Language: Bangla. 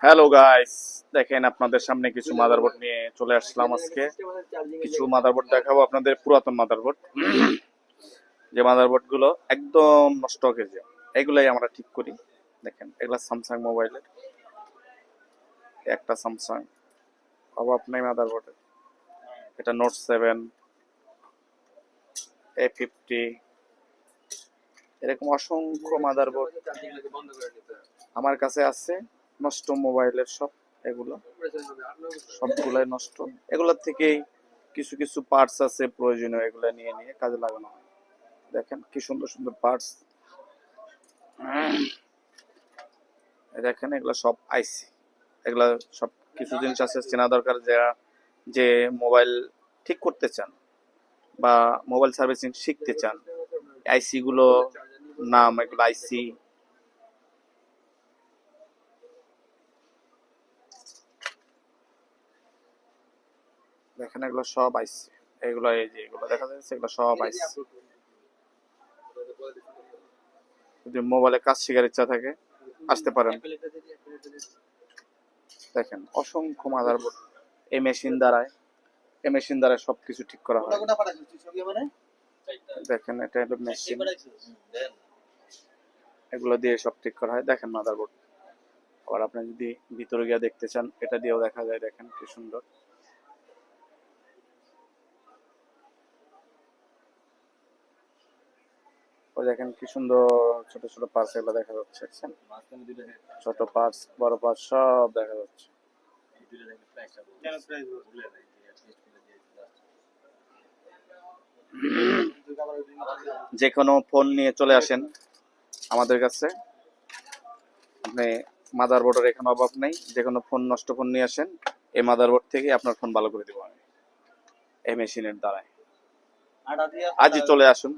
হ্যালো গাইস, দেখেন আপনাদের সামনে কিছু মাদারবোর্ড নিয়ে চলে আসলাম আজকে। কিছু মাদারবোর্ড দেখাবো আপনাদের, পুরাতন মাদারবোর্ড। যে মাদারবোর্ড গুলো একদম নষ্ট হয়ে যায়, এগুলাই আমরা ঠিক করি। দেখেন, এগুলা স্যামসাং মোবাইলের, একটা স্যামসাং অভাব নেই মাদারবোর্ডের। এটা নোট 7, A50, এরকম অসংখ্য মাদারবোর্ড আমার কাছে আছে। নষ্ট মোবাইলের সব, এগুলো সবগুলাই নষ্ট। এগুলোর থেকেই কিছু কিছু পার্টস আছে প্রয়োজনীয়, এগুলো নিয়ে নিয়ে কাজে লাগানো হয়। দেখেন কি সুন্দর সুন্দর পার্টস, দেখেন এগুলো সব আইসি। এগুলা সব কিছু জিনিস আছে চেনা দরকার, যারা যে মোবাইল ঠিক করতে চান বা মোবাইল সার্ভিসিং শিখতে চান। আইসি গুলো নাম, এগুলো আইসি। দেখেন এগুলো সব আইসি, এগুলো এই যে এগুলো দেখা যাচ্ছে, এগুলো সব আইসি। যদি মোবাইলে কাজ শেখার ইচ্ছা থাকে আসতে পারেন। দেখেন অসংখ্য মাদারবোর্ড এই মেশিন দ্বারায় সবকিছু ঠিক করা হয়। দেখেন এটা হলো মেশিন, এগুলো দিয়ে সব ঠিক করা হয়। দেখেন মাদারবোর্ড। আবার আপনি যদি ভিতরে গিয়ে দেখতে চান, এটা দিয়েও দেখা যায়। দেখেন কি সুন্দর। ওই দেখেন কি সুন্দর ছোট ছোট পার্টস, এগুলো দেখা যাচ্ছে। ছোট পার্টস, বড় পার্টস সব দেখা যাচ্ছে। যে কোনো ফোন নিয়ে চলে আসেন আমাদের কাছে। আপনি মাদারবোর্ডের এখানে অভাব নেই। যে কোনো ফোন, নষ্ট ফোন নিয়ে আসেন, এই মাদারবোর্ড থেকে আপনার ফোন ভালো করে দেবো আমি এই মেশিনের দ্বারাই। আজই চলে আসুন।